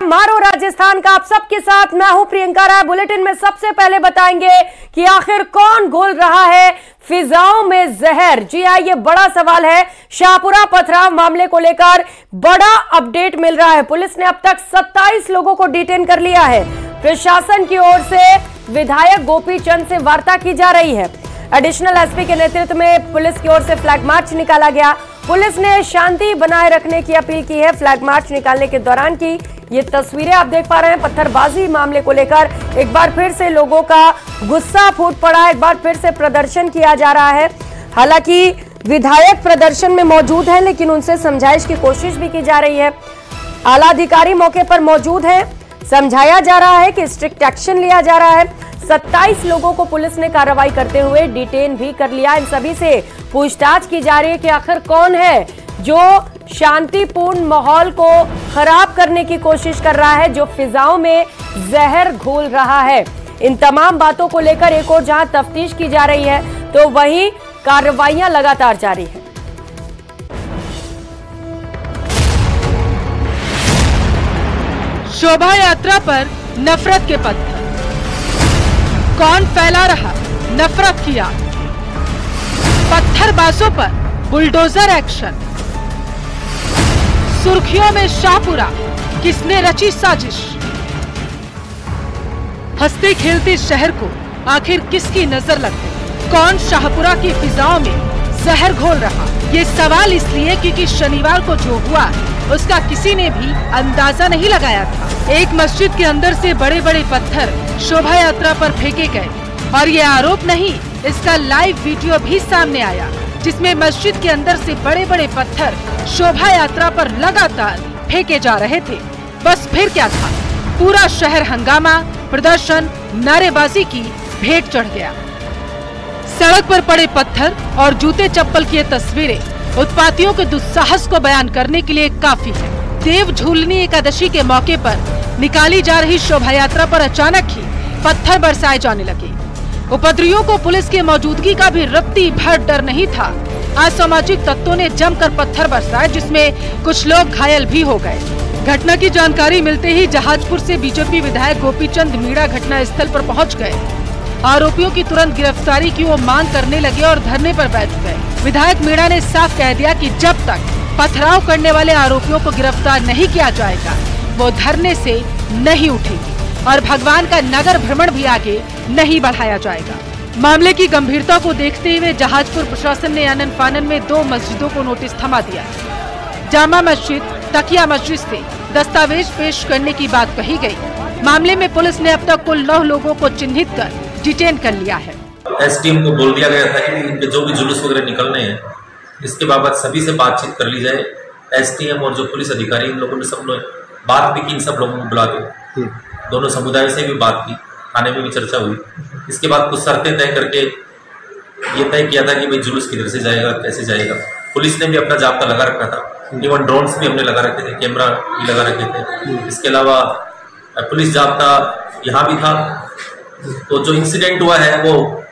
मारो राजस्थान का आप सबके साथ मैं हूं प्रियंका राय। बुलेटिन में सबसे पहले बताएंगे कि आखिर कौन घोल रहा है फिजाओं में जहर। जी हां, ये बड़ा सवाल है। शाहपुरा पथराव मामले को लेकर बड़ा अपडेट मिल रहा है। पुलिस ने अब तक 27 लोगों को डिटेन कर लिया है। प्रशासन की ओर से विधायक गोपी चंद से वार्ता की जा रही है। एडिशनल एसपी के नेतृत्व में पुलिस की ओर से फ्लैग मार्च निकाला गया। पुलिस ने शांति बनाए रखने की अपील की है। फ्लैग मार्च निकालने के दौरान की ये तस्वीरें आप देख पा रहे हैं। पत्थरबाजी मामले को लेकर एक बार फिर से लोगों का गुस्सा फूट पड़ा। एक बार फिर से प्रदर्शन किया जा रहा है। हालांकि विधायक प्रदर्शन में मौजूद है, लेकिन उनसे समझाइश की कोशिश भी की जा रही है। आला अधिकारी मौके पर मौजूद है। समझाया जा रहा है कि स्ट्रिक्ट एक्शन लिया जा रहा है। 27 लोगों को पुलिस ने कार्रवाई करते हुए डिटेन भी कर लिया। इन सभी से पूछताछ की जा रही है कि आखिर कौन है जो शांतिपूर्ण माहौल को खराब करने की कोशिश कर रहा है, जो फिजाओं में जहर घोल रहा है। इन तमाम बातों को लेकर एक और जहां तफ्तीश की जा रही है, तो वहीं कार्रवाइयां लगातार जारी है। शोभा यात्रा पर नफरत के पत्थर, कौन फैला रहा नफरत की आग? पत्थरबाजों पर बुलडोजर एक्शन। सुर्खियों में शाहपुरा, किसने रची साजिश? हंसते खेलते शहर को आखिर किसकी नजर लग गई? कौन शाहपुरा की फिजाओं में जहर घोल रहा? ये सवाल इसलिए क्योंकि शनिवार को जो हुआ उसका किसी ने भी अंदाजा नहीं लगाया था। एक मस्जिद के अंदर से बड़े बड़े पत्थर शोभा यात्रा पर फेंके गए और ये आरोप नहीं, इसका लाइव वीडियो भी सामने आया जिसमें मस्जिद के अंदर से बड़े बड़े पत्थर शोभा यात्रा पर लगातार फेंके जा रहे थे। बस फिर क्या था, पूरा शहर हंगामा, प्रदर्शन, नारेबाजी की भेंट चढ़ गया। सड़क पर पड़े पत्थर और जूते चप्पल की तस्वीरें उत्पातियों के दुस्साहस को बयान करने के लिए काफी है। देव झूलनी एकादशी के मौके पर निकाली जा रही शोभा यात्रा पर अचानक ही पत्थर बरसाए जाने लगे। उपद्रवियों को पुलिस की मौजूदगी का भी रत्ती भर डर नहीं था। असामाजिक तत्वों ने जमकर पत्थर बरसाए, जिसमें कुछ लोग घायल भी हो गए। घटना की जानकारी मिलते ही जहाजपुर से बीजेपी विधायक गोपी चंद मीणा घटना स्थल पर पहुंच गए। आरोपियों की तुरंत गिरफ्तारी की वो मांग करने लगे और धरने पर बैठ गए। विधायक मीणा ने साफ कह दिया कि जब तक पथराव करने वाले आरोपियों को गिरफ्तार नहीं किया जाएगा, वो धरने से नहीं उठेगी और भगवान का नगर भ्रमण भी आगे नहीं बढ़ाया जाएगा। मामले की गंभीरता को देखते हुए जहाजपुर प्रशासन ने आनन फानन में 2 मस्जिदों को नोटिस थमा दिया। जामा मस्जिद, तकिया मस्जिद से दस्तावेज पेश करने की बात कही गई। मामले में पुलिस ने अब तक कुल 9 लोगों को चिन्हित कर डिटेन कर लिया है। एसडीएम को बोल दिया गया था कि इनके जो भी जुलूस वगैरह निकलने हैं, इसके बाबत सभी से बातचीत कर ली जाए। एसडीएम और जो पुलिस अधिकारी, इन लोगों ने सब लोग बात भी की, इन सब लोगों को बुला के दोनों समुदाय से भी बात की, थाने में भी चर्चा हुई। इसके बाद कुछ शर्तें तय करके ये तय किया था कि भाई जुलूस किधर से जाएगा, कैसे जाएगा। पुलिस ने भी अपना जाब्ता लगा रखा था। इवन ड्रोन्स भी हमने लगा रखे थे, कैमरा भी लगा रखे थे। इसके अलावा पुलिस जाब्ता यहाँ भी था। तो जो इंसिडेंट हुआ है वो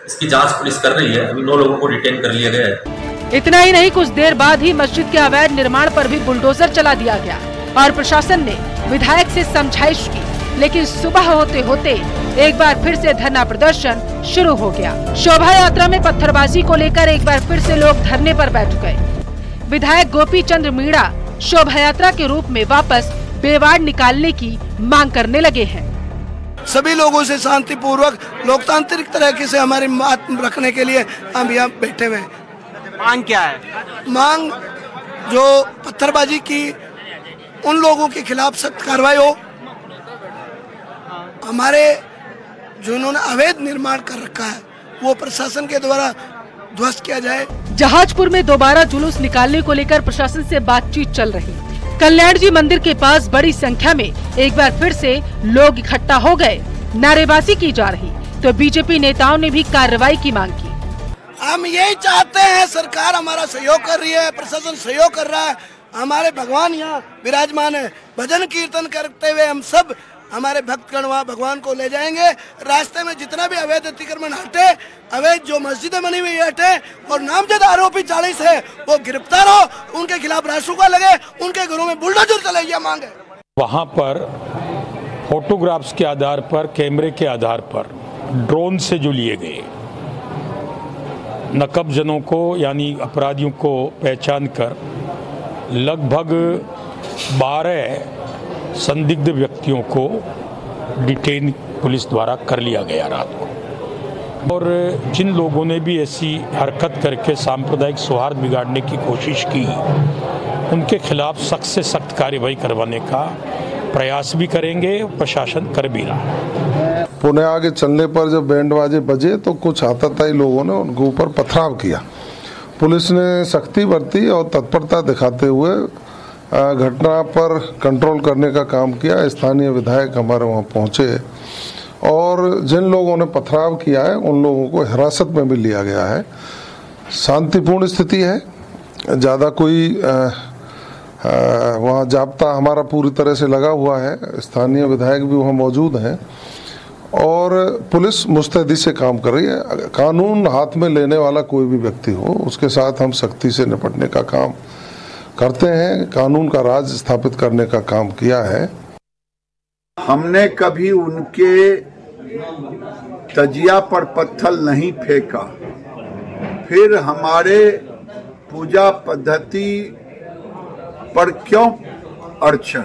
इसकी जांच पुलिस कर रही है। अभी 9 लोगों को डिटेन कर लिया गया है। इतना ही नहीं, कुछ देर बाद ही मस्जिद के अवैध निर्माण पर भी बुलडोजर चला दिया गया और प्रशासन ने विधायक से समझाइश की, लेकिन सुबह होते होते एक बार फिर से धरना प्रदर्शन शुरू हो गया। शोभा यात्रा में पत्थरबाजी को लेकर एक बार फिर से लोग धरने पर बैठ गए। विधायक गोपी चंद मीणा शोभा यात्रा के रूप में वापस बेवाड़ निकालने की मांग करने लगे हैं। सभी लोगों से शांतिपूर्वक लोकतांत्रिक तरीके से हमारी बात रखने के लिए हम यहाँ बैठे हुए हैं। मांग क्या है? मांग जो पत्थरबाजी की उन लोगों के खिलाफ सख्त कार्रवाई हो। हमारे जिन्होंने अवैध निर्माण कर रखा है वो प्रशासन के द्वारा ध्वस्त किया जाए। जहाजपुर में दोबारा जुलूस निकालने को लेकर प्रशासन से बातचीत चल रही। कल्याण जी मंदिर के पास बड़ी संख्या में एक बार फिर से लोग इकट्ठा हो गए। नारेबाजी की जा रही तो बीजेपी नेताओं ने भी कार्रवाई की मांग की। हम यही चाहते हैं, सरकार हमारा सहयोग कर रही है, प्रशासन सहयोग कर रहा है। हमारे भगवान यहाँ विराजमान है। भजन कीर्तन करते हुए हम सब हमारे भक्तगण वहाँ भगवान को ले जाएंगे। रास्ते में जितना भी अवैध अतिक्रमण हटे, अवैध जो मस्जिदें बनी हुई हटे और नामजद आरोपी 40 है वो गिरफ्तार हो, उनके खिलाफ रासुका लगे, उनके घरों में बुलडोजर चले, ये मांग है। वहाँ पर फोटोग्राफ्स के आधार पर, कैमरे के आधार पर, ड्रोन से जो लिए गए नकबजनों को यानी अपराधियों को पहचान कर लगभग 12 संदिग्ध व्यक्तियों को डिटेन पुलिस द्वारा कर लिया गया रात को। और जिन लोगों ने भी ऐसी हरकत करके सांप्रदायिक सौहार्द बिगाड़ने की कोशिश की, उनके खिलाफ सख्त से सख्त कार्रवाई करवाने का प्रयास भी करेंगे, प्रशासन कर भी रहा। पुणे आगे चलने पर जब बैंड बाजे बजे तो कुछ आतताई लोगों ने उनके ऊपर पथराव किया। पुलिस ने सख्ती बरती और तत्परता दिखाते हुए घटना पर कंट्रोल करने का काम किया। स्थानीय विधायक हमारे वहाँ पहुँचे और जिन लोगों ने पथराव किया है उन लोगों को हिरासत में भी लिया गया है। शांतिपूर्ण स्थिति है, ज़्यादा कोई वहाँ जाब्ता हमारा पूरी तरह से लगा हुआ है। स्थानीय विधायक भी वहाँ मौजूद हैं और पुलिस मुस्तैदी से काम कर रही है। कानून हाथ में लेने वाला कोई भी व्यक्ति हो, उसके साथ हम सख्ती से निपटने का काम करते हैं। कानून का राज स्थापित करने का काम किया है। हमने कभी उनके तजिया पर पत्थर नहीं फेंका, फिर हमारे पूजा पद्धति पर क्यों अड़चन?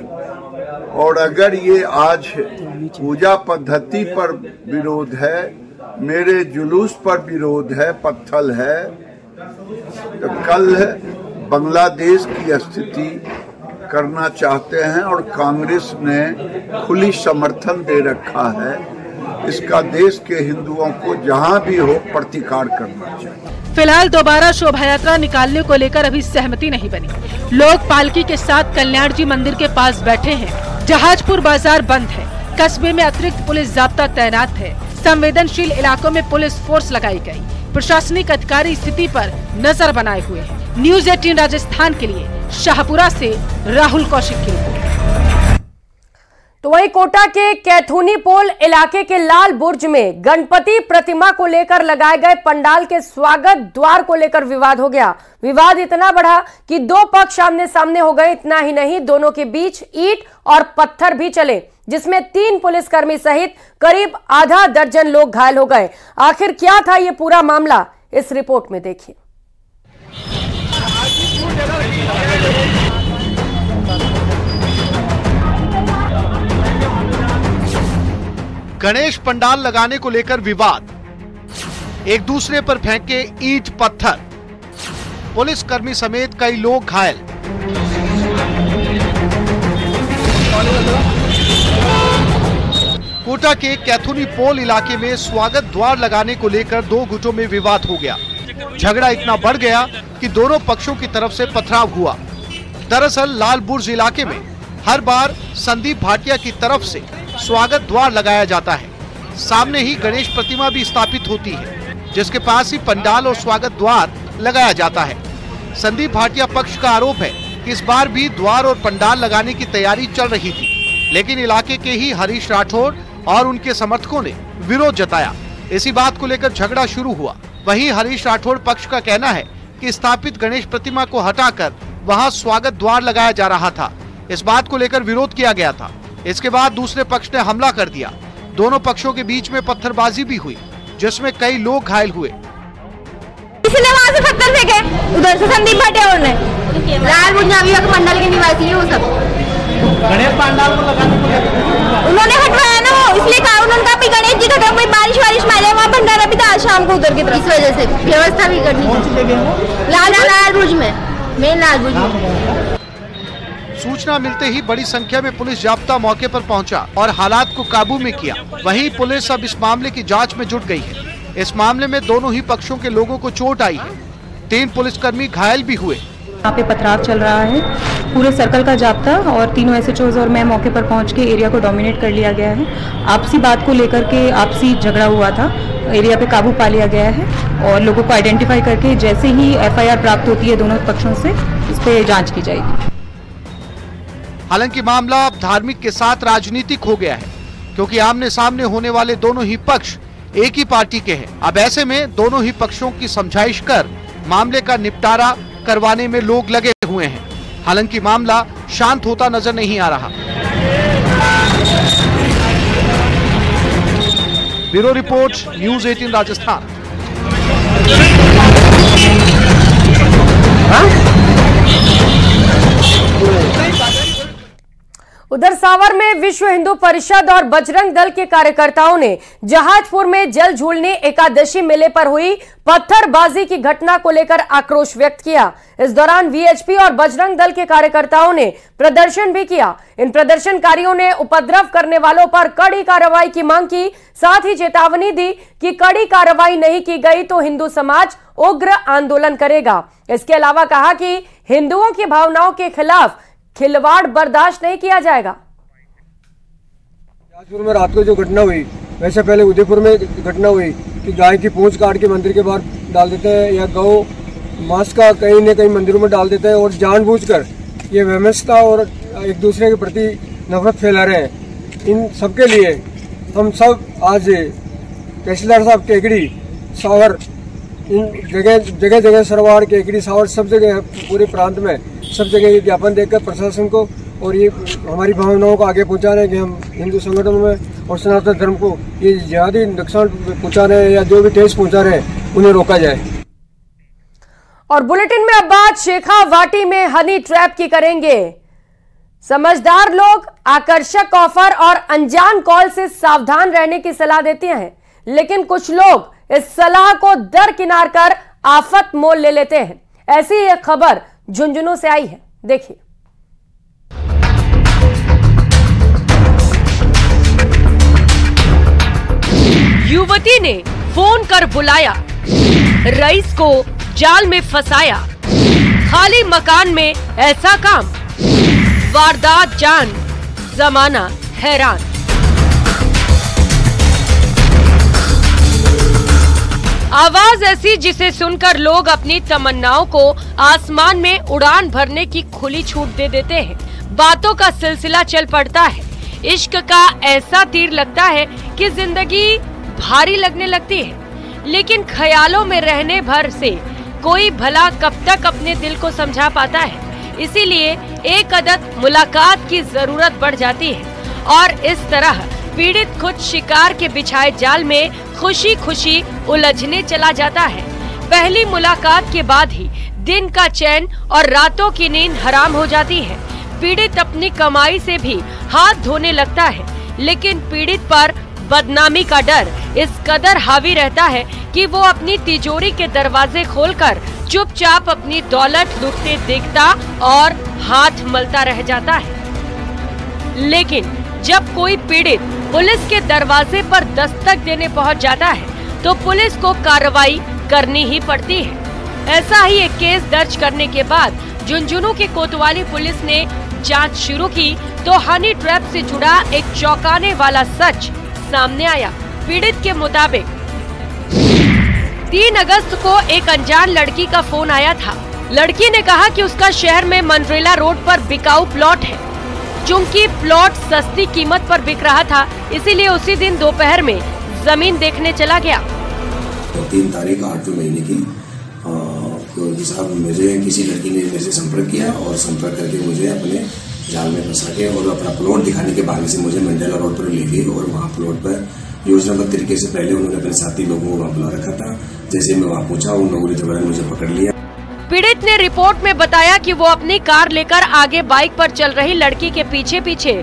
और अगर ये आज पूजा पद्धति पर विरोध है, मेरे जुलूस पर विरोध है, पत्थर है, तो कल बांग्लादेश की स्थिति करना चाहते हैं और कांग्रेस ने खुली समर्थन दे रखा है। इसका देश के हिंदुओं को जहां भी हो प्रतिकार करना चाहिए। फिलहाल दोबारा शोभा यात्रा निकालने को लेकर अभी सहमति नहीं बनी। लोग पालकी के साथ कल्याण जी मंदिर के पास बैठे हैं। जहाजपुर बाजार बंद है। कस्बे में अतिरिक्त पुलिस जाब्ता तैनात है। संवेदनशील इलाकों में पुलिस फोर्स लगाई गई। प्रशासनिक अधिकारी स्थिति पर नजर बनाए हुए हैं। न्यूज़ 18 राजस्थान के लिए शाहपुरा से राहुल कौशिक की रिपोर्ट। तो वहीं कोटा के कैथूनी पोल इलाके के लाल बुर्ज में गणपति प्रतिमा को लेकर लगाए गए पंडाल के स्वागत द्वार को लेकर विवाद हो गया। विवाद इतना बढ़ा कि दो पक्ष आमने सामने हो गए। इतना ही नहीं, दोनों के बीच ईंट और पत्थर भी चले, जिसमें 3 पुलिसकर्मी सहित करीब आधा दर्जन लोग घायल हो गए। आखिर क्या था ये पूरा मामला, इस रिपोर्ट में देखिए। गणेश पंडाल लगाने को लेकर विवाद, एक दूसरे पर फेंके ईंट पत्थर, पुलिसकर्मी समेत कई लोग घायल। कोटा के कैथूनी पोल इलाके में स्वागत द्वार लगाने को लेकर 2 गुटों में विवाद हो गया। झगड़ा इतना बढ़ गया कि दोनों पक्षों की तरफ से पथराव हुआ। दरअसल लाल बुर्ज इलाके में हर बार संदीप भाटिया की तरफ से स्वागत द्वार लगाया जाता है। सामने ही गणेश प्रतिमा भी स्थापित होती है, जिसके पास ही पंडाल और स्वागत द्वार लगाया जाता है। संदीप भाटिया पक्ष का आरोप है कि इस बार भी द्वार और पंडाल लगाने की तैयारी चल रही थी, लेकिन इलाके के ही हरीश राठौर और उनके समर्थकों ने विरोध जताया। इसी बात को लेकर झगड़ा शुरू हुआ। वहीं हरीश राठौर पक्ष का कहना है कि स्थापित गणेश प्रतिमा को हटाकर वहां स्वागत द्वार लगाया जा रहा था। इस बात को लेकर विरोध किया गया था। इसके बाद दूसरे पक्ष ने हमला कर दिया। दोनों पक्षों के बीच में पत्थरबाजी भी हुई, जिसमें कई लोग घायल हुए। किसी ने वहाँ से पत्थर फेंके, उधर से संदीप भाटिया ने लाल बुनियाविया के पंडाल के निवासी है वो सब गणेश पंडाल को लगाने को उन्होंने हटवाया ना, वो इसलिए कहा उन्होंने कहा गणेश जी का कोई बारिश मारे वहाँ भंडारा भी था शाम को उधर की तरफ, इस वजह से व्यवस्था भी करनी लाल बुर्ज में, मेन लाल बुर्ज में। सूचना मिलते ही बड़ी संख्या में पुलिस जाब्ता मौके पर पहुंचा और हालात को काबू में किया। वहीं पुलिस अब इस मामले की जांच में जुट गई है। इस मामले में दोनों ही पक्षों के लोगों को चोट आई है। 3 पुलिसकर्मी घायल भी हुए। यहाँ पे पथराव चल रहा है। पूरे सर्कल का जाब्ता और तीनों एसएचओज और मैं मौके पर पहुंच के एरिया को डोमिनेट कर लिया गया है। आपसी बात को लेकर के आपसी झगड़ा हुआ था, एरिया पे काबू पा लिया गया है और लोगों को आइडेंटिफाई करके जैसे ही एफआईआर प्राप्त होती है दोनों पक्षों से, इस पे जांच की जाएगी। हालांकि मामला अब धार्मिक के साथ राजनीतिक हो गया है, क्योंकि आमने सामने होने वाले दोनों ही पक्ष एक ही पार्टी के हैं। अब ऐसे में दोनों ही पक्षों की समझाइश कर मामले का निपटारा करवाने में लोग लगे हुए हैं। हालांकि मामला शांत होता नजर नहीं आ रहा। Bureau report, news 18 Rajasthan. उधर सावर में विश्व हिंदू परिषद और बजरंग दल के कार्यकर्ताओं ने जहाजपुर में जल झूलने एकादशी मेले पर हुई पत्थरबाजी की घटना को लेकर आक्रोश व्यक्त किया। इस दौरान वीएचपी और बजरंग दल के कार्यकर्ताओं ने प्रदर्शन भी किया। इन प्रदर्शनकारियों ने उपद्रव करने वालों पर कड़ी कार्रवाई की मांग की, साथ ही चेतावनी दी कि कड़ी कार्रवाई नहीं की गई तो हिंदू समाज उग्र आंदोलन करेगा। इसके अलावा कहा कि हिंदुओं की भावनाओं के खिलाफ खिलवाड़ बर्दाश्त नहीं किया जाएगा। जहाजपुर में रात को जो घटना हुई, वैसे पहले उदयपुर में घटना हुई कि गाय की पूंछ काट के मंदिर के बाहर डाल देते हैं या गौ मांस का कहीं न कहीं मंदिरों में डाल देते हैं और जानबूझकर ये व्यवस्था और एक दूसरे के प्रति नफरत फैला रहे हैं। इन सबके लिए हम सब आज तहसीलदार साहब केकड़ी, सावर, इन जगह सरवाड़, केकड़ी, सावर सब जगह पूरे प्रांत में सब जगह ये ज्ञापन देकर प्रशासन को और ये हमारी भावनाओं को आगे पहुंचा रहे हैं कि हम हिंदू संगठनों में और सनातन धर्म को ये जिहादी नुकसान पहुंचा रहे हैं या जो भी ठेस पहुंचा रहे हैं उन्हें रोका जाए। और बुलेटिन में अब बात शेखावाटी में हनी ट्रैप की करेंगे। समझदार लोग आकर्षक ऑफर और अनजान कॉल से सावधान रहने की सलाह देते हैं, लेकिन कुछ लोग इस सलाह को दरकिनार कर आफत मोल ले लेते हैं। ऐसी एक खबर झुंझुनू से आई है, देखिए। युवती ने फोन कर बुलाया, रईस को जाल में फंसाया, खाली मकान में ऐसा काम, वारदात जान, जमाना हैरान। आवाज ऐसी जिसे सुनकर लोग अपनी तमन्नाओं को आसमान में उड़ान भरने की खुली छूट दे देते हैं। बातों का सिलसिला चल पड़ता है, इश्क का ऐसा तीर लगता है कि जिंदगी भारी लगने लगती है। लेकिन ख्यालों में रहने भर से कोई भला कब तक अपने दिल को समझा पाता है। इसीलिए एक अदद मुलाकात की जरूरत बढ़ जाती है और इस तरह पीड़ित खुद शिकार के बिछाए जाल में खुशी खुशी उलझने चला जाता है। पहली मुलाकात के बाद ही दिन का चैन और रातों की नींद हराम हो जाती है। पीड़ित अपनी कमाई से भी हाथ धोने लगता है, लेकिन पीड़ित पर बदनामी का डर इस कदर हावी रहता है कि वो अपनी तिजोरी के दरवाजे खोलकर चुपचाप अपनी दौलत लूटते देखता और हाथ मलता रह जाता है। लेकिन जब कोई पीड़ित पुलिस के दरवाजे पर दस्तक देने पहुंच जाता है तो पुलिस को कार्रवाई करनी ही पड़ती है। ऐसा ही एक केस दर्ज करने के बाद झुंझुनू की कोतवाली पुलिस ने जांच शुरू की तो हनी ट्रैप से जुड़ा एक चौंकाने वाला सच सामने आया। पीड़ित के मुताबिक 3 अगस्त को एक अनजान लड़की का फोन आया था। लड़की ने कहा कि उसका शहर में मनरेला रोड पर बिकाऊ प्लॉट है। चूंकि प्लॉट सस्ती कीमत पर बिक रहा था, इसीलिए उसी दिन दोपहर में जमीन देखने चला गया। 3 तारीख 8वें महीने की तो साहब मुझे किसी लड़की ने मेरे से संपर्क किया और संपर्क करके मुझे अपने जाल में फंसा के और अपना प्लॉट दिखाने के बहाने से मुझे मंडेला रोड पर ले गई और वहाँ प्लॉट पर योजनाबद्ध तरीके से पहले उन्होंने अपने साथी लोगों को वहाँ बुला रखा था। जैसे मैं वहाँ पहुंचा, उन लोगों ने मुझे पकड़ लिया। पीड़ित ने रिपोर्ट में बताया कि वो अपनी कार लेकर आगे बाइक पर चल रही लड़की के पीछे पीछे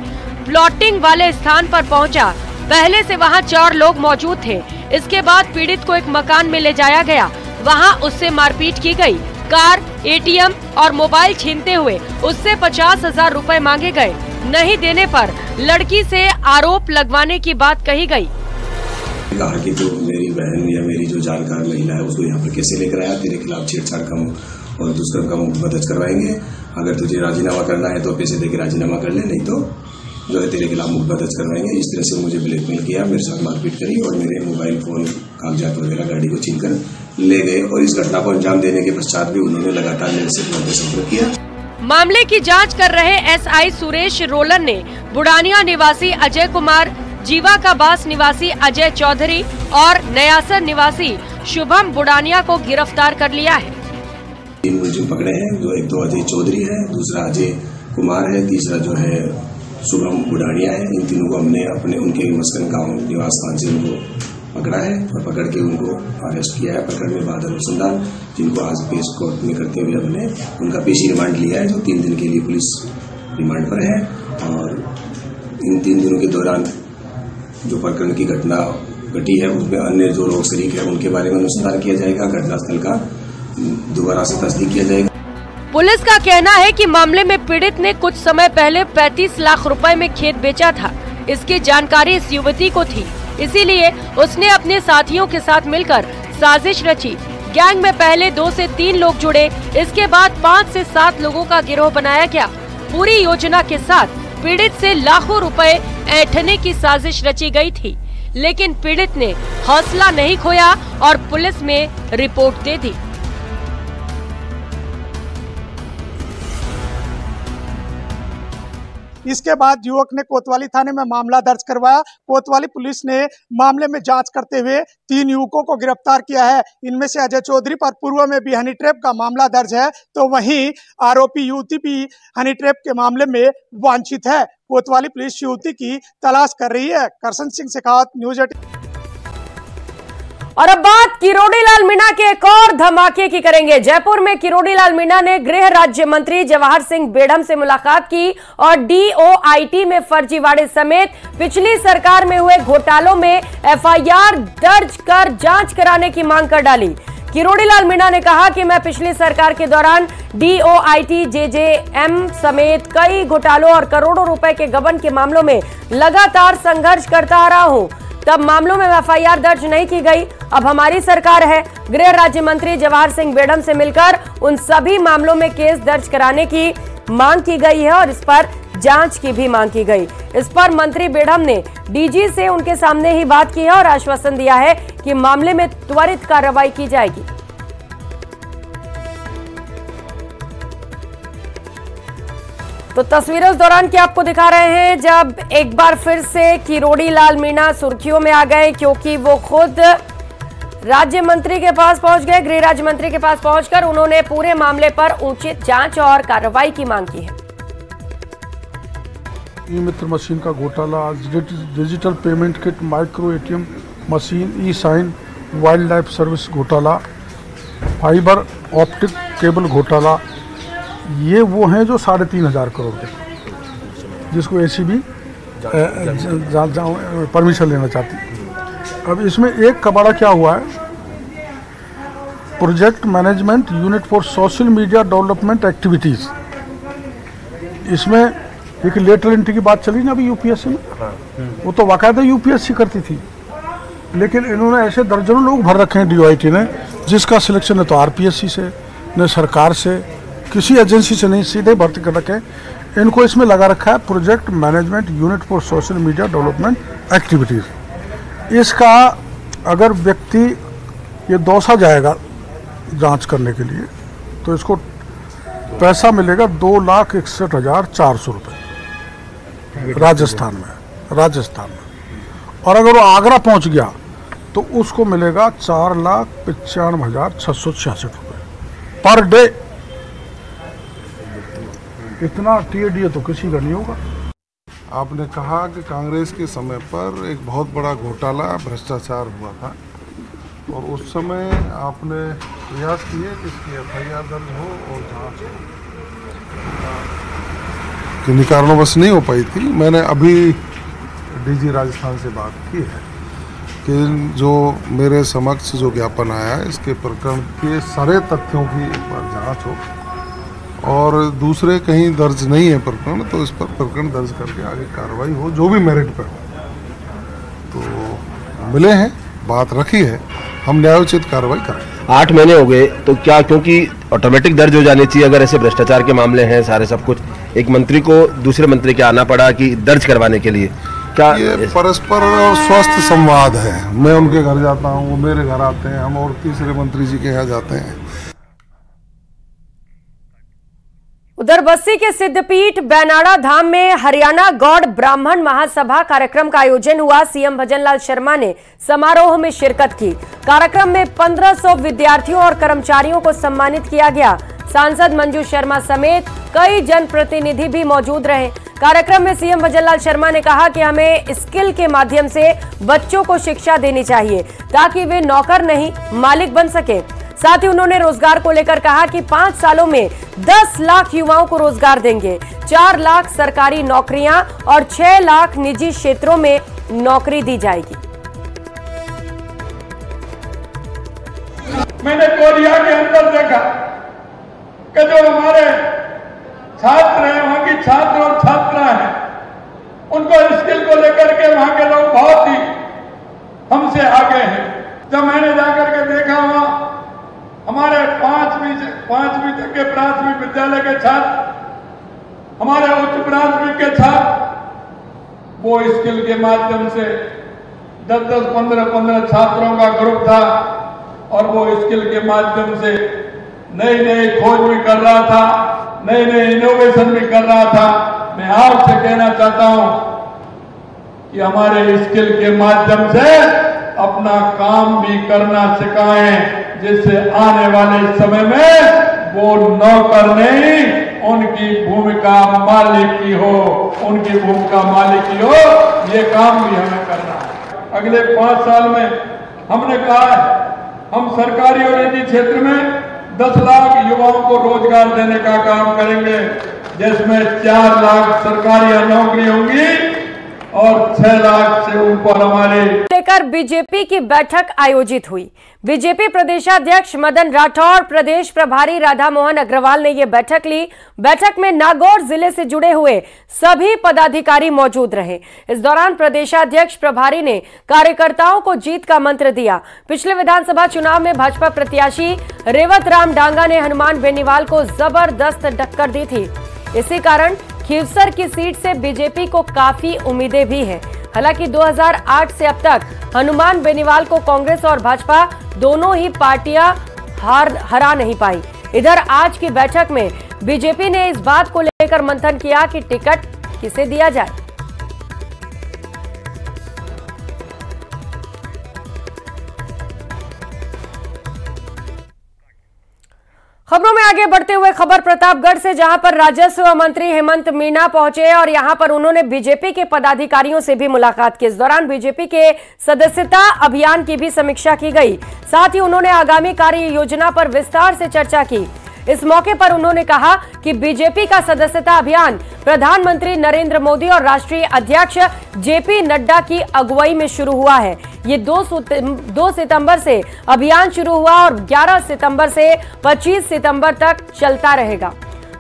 प्लॉटिंग वाले स्थान पर पहुंचा। पहले से वहां 4 लोग मौजूद थे। इसके बाद पीड़ित को एक मकान में ले जाया गया, वहां उससे मारपीट की गई। कार, एटीएम और मोबाइल छीनते हुए उससे 50,000 रुपए मांगे गए। नहीं देने पर लड़की से आरोप लगवाने की बात कही गई। कहा कि तो मेरी बहन या मेरी जो जानकार महिला है उसको यहाँ पर कैसे लेकर आया, तेरे खिलाफ छेड़छाड़ का और दुष्कर्म का मुकदमा दर्ज करवाएंगे। अगर तुझे राजीनामा करना है तो पैसे देकर राजीनामा कर ले, नहीं तो जो है तेरे खिलाफ मुकदमा दर्ज करवाएंगे। इस तरह से मुझे ब्लैकमेल किया, मेरे साथ मारपीट करी और मेरे मोबाइल फोन, कागजात वगैरह गाड़ी को छीनकर ले गए। और इस घटना को अंजाम देने के पश्चात भी उन्होंने लगातार मेरे से संपर्क किया। मामले की जाँच कर रहे SI सुरेश रोलन ने बुढ़ानिया निवासी अजय कुमार, जीवा का बास निवासी अजय चौधरी और नयासर निवासी शुभम बुढ़ानिया को गिरफ्तार कर लिया है। 3 मुलजिम पकड़े हैं, जो एक तो अजय चौधरी है, दूसरा अजय कुमार है, तीसरा जो है शुभम बुढ़ानिया है। इन तीनों को हमने अपने उनके मस्कन गांव निवास स्थान से उनको पकड़ा है और पकड़ के उनको अरेस्ट किया है। पकड़ने के बाद अनुसंधान जिनको आज पेश कोर्ट में करते हुए हमने उनका पेशी रिमांड लिया है, जो 3 दिन के लिए पुलिस रिमांड पर है। और इन 3 दिनों के दौरान जो प्रकरण की घटना घटी है उसमें अन्य जो लोग शरीक है उनके बारे में अनुसंधान किया जाएगा। घटनास्थल का दोबारा से तस्दीक किया जाएगा। पुलिस का कहना है कि मामले में पीड़ित ने कुछ समय पहले 35 लाख रुपए में खेत बेचा था। इसकी जानकारी इस युवती को थी, इसीलिए उसने अपने साथियों के साथ मिलकर साजिश रची। गैंग में पहले 2 से 3 लोग जुड़े, इसके बाद 5 से 7 लोगों का गिरोह बनाया गया। पूरी योजना के साथ पीड़ित से लाखों रुपए ऐंठने की साजिश रची गई थी, लेकिन पीड़ित ने हौसला नहीं खोया और पुलिस में रिपोर्ट दे दी। इसके बाद युवक ने कोतवाली थाने में मामला दर्ज करवाया। कोतवाली पुलिस ने मामले में जांच करते हुए 3 युवकों को गिरफ्तार किया है। इनमें से अजय चौधरी पर पूर्व में भी हनी ट्रैप का मामला दर्ज है, तो वहीं आरोपी युवती भी हनी ट्रैप के मामले में वांछित है। कोतवाली पुलिस युवती की तलाश कर रही है। करसन सिंह शेखावत, न्यूज 18। और अब बात किरोड़ी लाल मीणा के एक और धमाके की करेंगे। जयपुर में किरोड़ी लाल मीणा ने गृह राज्य मंत्री जवाहर सिंह बेढ़म से मुलाकात की और DOIT में फर्जीवाड़े समेत पिछली सरकार में हुए घोटालों में FIR दर्ज कर जांच कराने की मांग कर डाली। किरोड़ी लाल मीणा ने कहा कि मैं पिछली सरकार के दौरान DOIT, JJM समेत कई घोटालों और करोड़ों रुपए के गबन के मामलों में लगातार संघर्ष करता आ रहा हूं। तब मामलों में FIR दर्ज नहीं की गई। अब हमारी सरकार है। गृह राज्य मंत्री जवाहर सिंह बेढ़म से मिलकर उन सभी मामलों में केस दर्ज कराने की मांग की गई है और इस पर जांच की भी मांग की गई। इस पर मंत्री बेढ़म ने DG से उनके सामने ही बात की है और आश्वासन दिया है कि मामले में त्वरित कार्रवाई की जाएगी। तो तस्वीरें उस दौरान की आपको दिखा रहे हैं जब एक बार फिर से किरोड़ी लाल मीणा सुर्खियों में आ गए, क्योंकि वो खुद राज्य मंत्री के पास पहुंच गए। गृह राज्य मंत्री के पास पहुंचकर उन्होंने पूरे मामले पर उचित जांच और कार्रवाई की मांग की है। ई-मित्र मशीन का घोटाला, digital payment kit, micro ATM machine, e-sign, wild life service घोटाला, फाइबर ऑप्टिक केबल घोटाला, ये वो हैं जो 3,500 करोड़ के, जिसको ACB परमिशन लेना चाहती है। अब इसमें एक कबाड़ा क्या हुआ है, project management unit for social media development activities, इसमें एक लेटर एंट्री की बात चली ना अभी UPSC में, वो तो बाकायदा UPSC करती थी, लेकिन इन्होंने ऐसे दर्जनों लोग भर रखे हैं DOIT ने, जिसका सिलेक्शन है तो RPSC से, न सरकार से, किसी एजेंसी से नहीं, सीधे भर्ती कर रखे। इनको इसमें लगा रखा है project management unit for social media development activities. इसका अगर व्यक्ति ये दौसा जाएगा जांच करने के लिए तो इसको पैसा मिलेगा 2,61,400 रुपये राजस्थान में। और अगर वो आगरा पहुंच गया तो उसको मिलेगा 4,95,666 रुपये पर डे। इतना TADA तो किसी का नहीं होगा। आपने कहा कि कांग्रेस के समय पर एक बहुत बड़ा घोटाला, भ्रष्टाचार हुआ था और उस समय आपने प्रयास किए कि इसकी FIR दर्ज हो और जांच हो, किन्हीं कारणों नहीं हो पाई थी। मैंने अभी DG राजस्थान से बात की है कि जो मेरे समक्ष जो ज्ञापन आया है इसके प्रकरण के सारे तथ्यों की एक बार जाँच हो और दूसरे कहीं दर्ज नहीं है प्रकरण तो इस पर प्रकरण दर्ज करके आगे कार्रवाई हो, जो भी मेरिट पर हो। तो मिले हैं, बात रखी है, हम न्यायोचित कार्रवाई करेंगे। 8 महीने हो गए तो क्या, क्योंकि ऑटोमेटिक दर्ज हो जानी चाहिए अगर ऐसे भ्रष्टाचार के मामले हैं सारे सब कुछ, एक मंत्री को दूसरे मंत्री के आना पड़ा कि दर्ज करवाने के लिए, क्या ये परस्पर और स्वस्थ संवाद है। मैं उनके घर जाता हूँ, वो मेरे घर आते हैं, हम और तीसरे मंत्री जी के यहाँ जाते हैं। उधर बस्सी के सिद्धपीठ बैनाड़ा धाम में हरियाणा गौड़ ब्राह्मण महासभा कार्यक्रम का आयोजन हुआ। CM भजनलाल शर्मा ने समारोह में शिरकत की। कार्यक्रम में 1500 विद्यार्थियों और कर्मचारियों को सम्मानित किया गया। सांसद मंजू शर्मा समेत कई जनप्रतिनिधि भी मौजूद रहे। कार्यक्रम में सीएम भजनलाल शर्मा ने कहा कि हमें स्किल के माध्यम से बच्चों को शिक्षा देनी चाहिए ताकि वे नौकर नहीं मालिक बन सके। साथ ही उन्होंने रोजगार को लेकर कहा कि 5 सालों में 10 लाख युवाओं को रोजगार देंगे, 4 लाख सरकारी नौकरियां और 6 लाख निजी क्षेत्रों में नौकरी दी जाएगी। मैंने कोरिया के अंदर देखा कि जो हमारे छात्र हैं, वहां की छात्र और छात्रा हैं, उनको स्किल को लेकर के वहां के लोग बहुत ही हमसे आगे हैं। जब मैंने जाकर के देखा वहां हमारे 5वीं तक के प्राथमिक विद्यालय के छात्र, हमारे उच्च प्राथमिक के छात्र, वो स्किल के माध्यम से 10-10, 15-15 छात्रों का ग्रुप था और वो स्किल के माध्यम से नई नई खोज भी कर रहा था, नए नए इनोवेशन भी कर रहा था। मैं आपसे कहना चाहता हूं कि हमारे स्किल के माध्यम से अपना काम भी करना सिखाएं, जिससे आने वाले समय में वो नौकर नहीं, उनकी भूमिका मालिक की हो, उनकी भूमिका मालिक की हो। ये काम भी हमें करना है। अगले 5 साल में हमने कहा है हम सरकारी और निजी क्षेत्र में 10 लाख युवाओं को रोजगार देने का काम करेंगे, जिसमें 4 लाख सरकारी नौकरी होंगी और 6 लाख से ऊपर हमारे लेकर बीजेपी की बैठक आयोजित हुई। बीजेपी प्रदेशाध्यक्ष मदन राठौर, प्रदेश प्रभारी राधा मोहन अग्रवाल ने यह बैठक ली। बैठक में नागौर जिले से जुड़े हुए सभी पदाधिकारी मौजूद रहे। इस दौरान प्रदेशाध्यक्ष प्रभारी ने कार्यकर्ताओं को जीत का मंत्र दिया। पिछले विधानसभा चुनाव में भाजपा प्रत्याशी रेवत राम डांगा ने हनुमान बेनीवाल को जबरदस्त टक्कर दी थी। इसी कारण खीवसर की सीट से बीजेपी को काफी उम्मीदें भी हैं। हालांकि 2008 से अब तक हनुमान बेनीवाल को कांग्रेस और भाजपा दोनों ही पार्टियां हरा नहीं पाई। इधर आज की बैठक में बीजेपी ने इस बात को लेकर मंथन किया कि टिकट किसे दिया जाए। खबरों में आगे बढ़ते हुए खबर प्रतापगढ़ से, जहां पर राजस्व मंत्री हेमंत मीणा पहुंचे और यहां पर उन्होंने बीजेपी के पदाधिकारियों से भी मुलाकात की। इस दौरान बीजेपी के सदस्यता अभियान की भी समीक्षा की गई। साथ ही उन्होंने आगामी कार्य योजना पर विस्तार से चर्चा की। इस मौके पर उन्होंने कहा कि बीजेपी का सदस्यता अभियान प्रधानमंत्री नरेंद्र मोदी और राष्ट्रीय अध्यक्ष जेपी नड्डा की अगुवाई में शुरू हुआ है। ये 2 सितंबर से अभियान शुरू हुआ और 11 सितंबर से 25 सितंबर तक चलता रहेगा।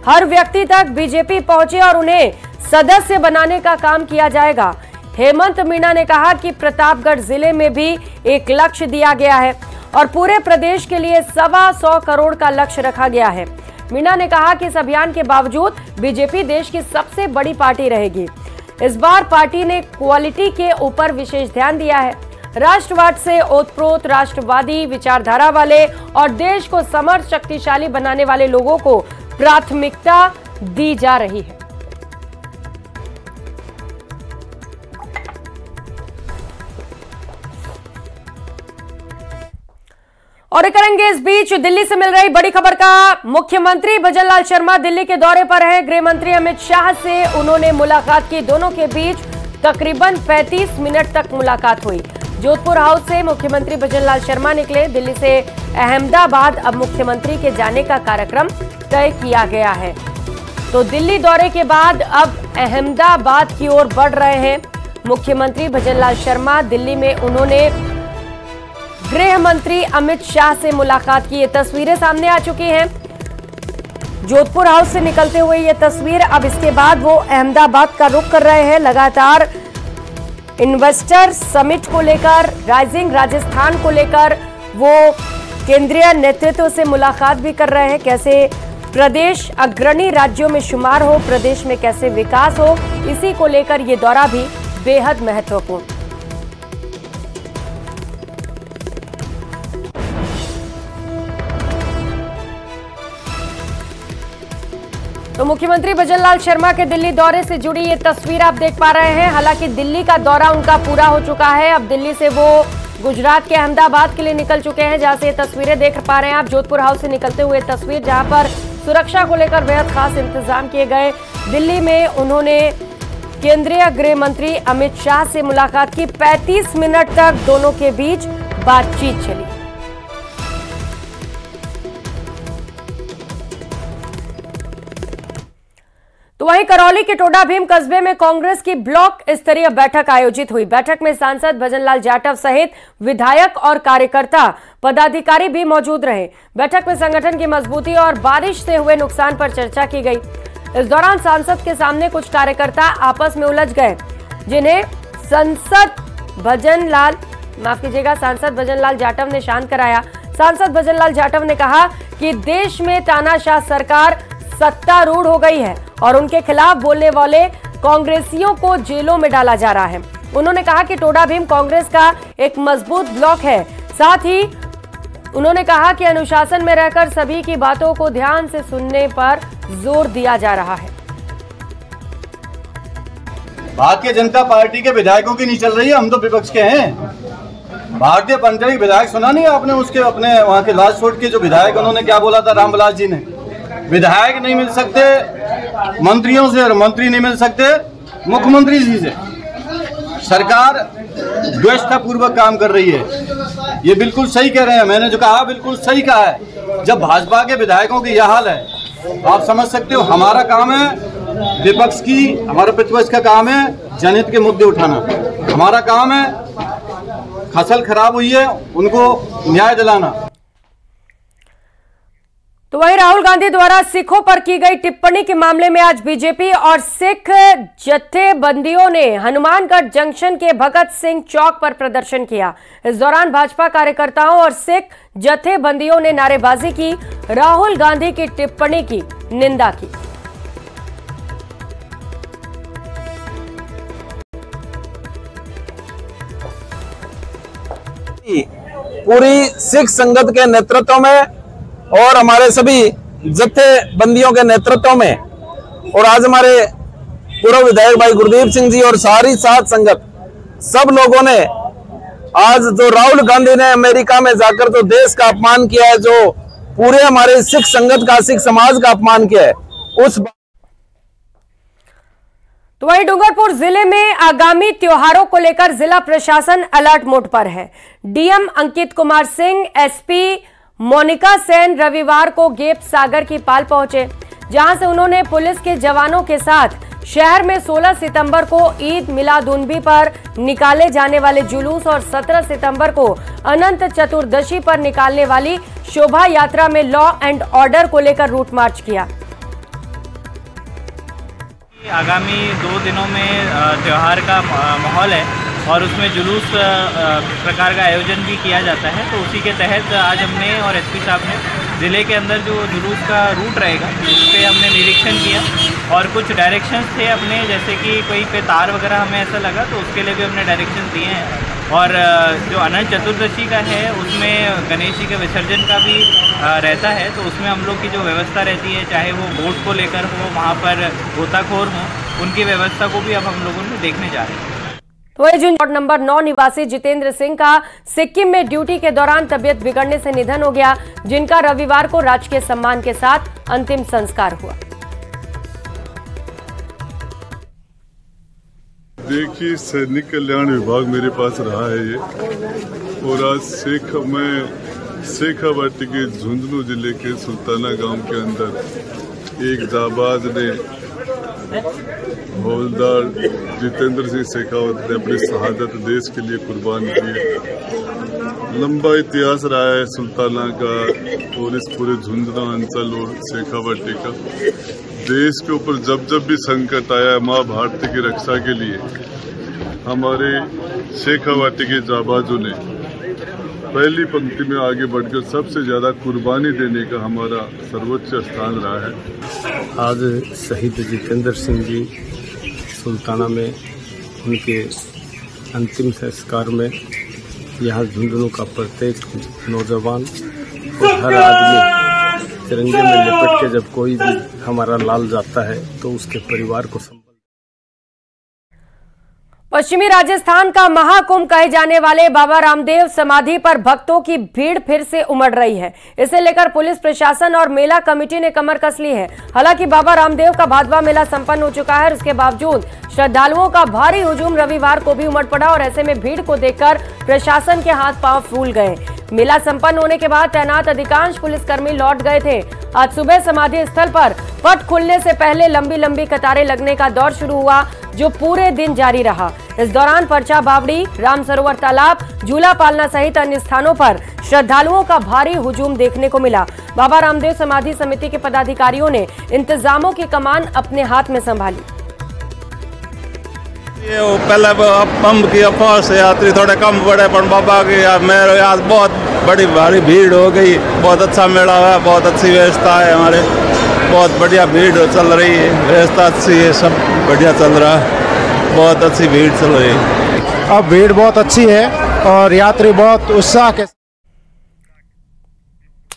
हर व्यक्ति तक बीजेपी पहुंचे और उन्हें सदस्य बनाने का काम किया जाएगा। हेमंत मीणा ने कहा कि प्रतापगढ़ जिले में भी एक लक्ष्य दिया गया है और पूरे प्रदेश के लिए 125 करोड़ का लक्ष्य रखा गया है। मीणा ने कहा कि इस अभियान के बावजूद बीजेपी देश की सबसे बड़ी पार्टी रहेगी। इस बार पार्टी ने क्वालिटी के ऊपर विशेष ध्यान दिया है। राष्ट्रवाद से ओतप्रोत राष्ट्रवादी विचारधारा वाले और देश को समर्थ शक्तिशाली बनाने वाले लोगों को प्राथमिकता दी जा रही है। और करेंगे इस बीच दिल्ली से मिल रही बड़ी खबर का। मुख्यमंत्री भजनलाल शर्मा दिल्ली के दौरे पर हैं। गृह मंत्री अमित शाह से उन्होंने मुलाकात की। दोनों के बीच तकरीबन 35 मिनट तक मुलाकात हुई। जोधपुर हाउस से मुख्यमंत्री भजनलाल शर्मा निकले। दिल्ली से अहमदाबाद अब मुख्यमंत्री के जाने का कार्यक्रम तय किया गया है। तो दिल्ली दौरे के बाद अब अहमदाबाद की ओर बढ़ रहे हैं मुख्यमंत्री भजनलाल शर्मा। दिल्ली में उन्होंने गृह मंत्री अमित शाह से मुलाकात की। ये तस्वीरें सामने आ चुकी हैं जोधपुर हाउस से निकलते हुए ये तस्वीर। अब इसके बाद वो अहमदाबाद का रुख कर रहे हैं। लगातार इन्वेस्टर समिट को लेकर, राइजिंग राजस्थान को लेकर वो केंद्रीय नेतृत्व से मुलाकात भी कर रहे हैं। कैसे प्रदेश अग्रणी राज्यों में शुमार हो, प्रदेश में कैसे विकास हो, इसी को लेकर ये दौरा भी बेहद महत्वपूर्ण। तो मुख्यमंत्री भजनलाल शर्मा के दिल्ली दौरे से जुड़ी ये तस्वीर आप देख पा रहे हैं। हालांकि दिल्ली का दौरा उनका पूरा हो चुका है। अब दिल्ली से वो गुजरात के अहमदाबाद के लिए निकल चुके हैं, जहां से ये तस्वीरें देख पा रहे हैं आप। जोधपुर हाउस से निकलते हुए तस्वीर, जहां पर सुरक्षा को लेकर बेहद खास इंतजाम किए गए। दिल्ली में उन्होंने केंद्रीय गृह मंत्री अमित शाह से मुलाकात की। 35 मिनट तक दोनों के बीच बातचीत चली। तो वहीं करौली के टोडा भीम कस्बे में कांग्रेस की ब्लॉक स्तरीय बैठक आयोजित हुई। बैठक में सांसद भजनलाल जाटव सहित विधायक और कार्यकर्ता पदाधिकारी भी मौजूद रहे। बैठक में संगठन की मजबूती और बारिश से हुए नुकसान पर चर्चा की गई। इस दौरान सांसद के सामने कुछ कार्यकर्ता आपस में उलझ गए, जिन्हें सांसद भजनलाल जाटव ने शांत कराया। सांसद भजनलाल जाटव ने कहा कि देश में तानाशाह सरकार सत्तारूढ़ हो गई है और उनके खिलाफ बोलने वाले कांग्रेसियों को जेलों में डाला जा रहा है। उन्होंने कहा कि टोडा भीम कांग्रेस का एक मजबूत ब्लॉक है। साथ ही उन्होंने कहा कि अनुशासन में रहकर सभी की बातों को ध्यान से सुनने पर जोर दिया जा रहा है। भारतीय जनता पार्टी के विधायकों की नहीं चल रही है, हम तो विपक्ष के हैं। भारतीय जनता के विधायक सुना नहीं आपने, उसके अपने वहां के राजकोट के जो विधायक उन्होंने क्या बोला था रामविलास जी ने, विधायक नहीं मिल सकते मंत्रियों से और मंत्री नहीं मिल सकते मुख्यमंत्री जी से। सरकार द्वेषतापूर्वक काम कर रही है। ये बिल्कुल सही कह रहे हैं, मैंने जो कहा बिल्कुल सही कहा है। जब भाजपा के विधायकों की यह हाल है, आप समझ सकते हो हमारा काम है विपक्ष की, हमारा प्रतिपक्ष का काम है जनहित के मुद्दे उठाना। हमारा काम है फसल खराब हुई है उनको न्याय दिलाना। तो वहीं राहुल गांधी द्वारा सिखों पर की गई टिप्पणी के मामले में आज बीजेपी और सिख जत्थेबंदियों ने हनुमानगढ़ जंक्शन के भगत सिंह चौक पर प्रदर्शन किया। इस दौरान भाजपा कार्यकर्ताओं और सिख जत्थेबंदियों ने नारेबाजी की, राहुल गांधी की टिप्पणी की निंदा की। पूरी सिख संगत के नेतृत्व में और हमारे सभी जत्थेबंदियों के नेतृत्व में और आज हमारे पूर्व विधायक भाई गुरदीप सिंह जी और सारी साथ संगत सब लोगों ने आज जो राहुल गांधी ने अमेरिका में जाकर जो देश का अपमान किया है, जो पूरे हमारे सिख संगत का, सिख समाज का अपमान किया है, उस तो वहीं डूंगरपुर जिले में आगामी त्योहारों को लेकर जिला प्रशासन अलर्ट मोड पर है। डीएम अंकित कुमार सिंह, एसपी मोनिका सेन रविवार को गेप सागर की पाल पहुंचे, जहां से उन्होंने पुलिस के जवानों के साथ शहर में 16 सितंबर को ईद मिलादुन्नबी पर निकाले जाने वाले जुलूस और 17 सितंबर को अनंत चतुर्दशी पर निकालने वाली शोभा यात्रा में लॉ एंड ऑर्डर को लेकर रूट मार्च किया। आगामी 2 दिनों में त्यौहार का माहौल है और उसमें जुलूस प्रकार का आयोजन भी किया जाता है, तो उसी के तहत आज हमने और एसपी साहब ने ज़िले के अंदर जो जुलूस का रूट रहेगा उस पर हमने निरीक्षण किया और कुछ डायरेक्शंस थे अपने, जैसे कि कोई पे तार वगैरह हमें ऐसा लगा तो उसके लिए भी हमने डायरेक्शन दिए हैं। और जो अनंत चतुर्दशी का है उसमें गणेश जी के विसर्जन का भी रहता है, तो उसमें हम लोग की जो व्यवस्था रहती है, चाहे वो बोट को लेकर हो, वहाँ पर गोताखोर हों, उनकी व्यवस्था को भी अब हम लोगों ने देखने जा रहे हैं। वार्ड नंबर 9 निवासी जितेंद्र सिंह का सिक्किम में ड्यूटी के दौरान तबियत बिगड़ने से निधन हो गया, जिनका रविवार को राजकीय सम्मान के साथ अंतिम संस्कार हुआ। देखिए, सैनिक कल्याण विभाग मेरे पास रहा है ये, और आज शेखावाटी के झुंझुनू जिले के सुल्ताना गांव के अंदर एक जाबाज ने, हवलदार जितेंद्र सिंह शेखावत ने अपनी शहादत देश के लिए कुर्बान की है। लंबा इतिहास रहा है सुल्ताना का और इस पूरे झुंझुनू अंचल और शेखावाटी का। देश के ऊपर जब जब भी संकट आया, माँ भारती की रक्षा के लिए हमारे शेखावाटी के जाबाजों ने पहली पंक्ति में आगे बढ़कर सबसे ज्यादा कुर्बानी देने का हमारा सर्वोच्च स्थान रहा है। आज शहीद जितेंद्र सिंह जी सुल्ताना में उनके अंतिम संस्कार में यहाँ झुंझुनू का प्रत्येक नौजवान और हर आदमी तिरंगे में लिपट के जब कोई भी हमारा लाल जाता है तो उसके परिवार को पश्चिमी राजस्थान का महाकुंभ कहे जाने वाले बाबा रामदेव समाधि पर भक्तों की भीड़ फिर से उमड़ रही है। इसे लेकर पुलिस प्रशासन और मेला कमेटी ने कमर कस ली है। हालांकि बाबा रामदेव का भादवा मेला संपन्न हो चुका है और उसके बावजूद श्रद्धालुओं का भारी हुजूम रविवार को भी उमड़ पड़ा और ऐसे में भीड़ को देखकर प्रशासन के हाथ पांव फूल गए। मेला संपन्न होने के बाद तैनात अधिकांश पुलिसकर्मी लौट गए थे। आज सुबह समाधि स्थल पर पट खुलने से पहले लंबी लंबी कतारें लगने का दौर शुरू हुआ, जो पूरे दिन जारी रहा। इस दौरान परचा बावड़ी, राम सरोवर तालाब, झूला पालना सहित अन्य स्थानों पर श्रद्धालुओं का भारी हुजूम देखने को मिला। बाबा रामदेव समाधि समिति के पदाधिकारियों ने इंतजामों की कमान अपने हाथ में संभाली। ये पहले पंप की अफवाह से यात्री थोड़े कम पड़े, पर बाबा की मेरे यहाँ बहुत बड़ी भारी भीड़ हो गई। बहुत अच्छा मेला हुआ, बहुत अच्छी व्यवस्था है, हमारे बहुत बढ़िया भीड़ चल रही है, व्यवस्था अच्छी है, सब बढ़िया चल रहा है, बहुत अच्छी भीड़ चल रही है। अब भीड़ बहुत अच्छी है और यात्री बहुत उत्साह के।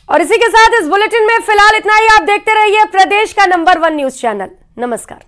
और इसी के साथ इस बुलेटिन में फिलहाल इतना ही। आप देखते रहिए प्रदेश का नंबर 1 न्यूज चैनल। नमस्कार।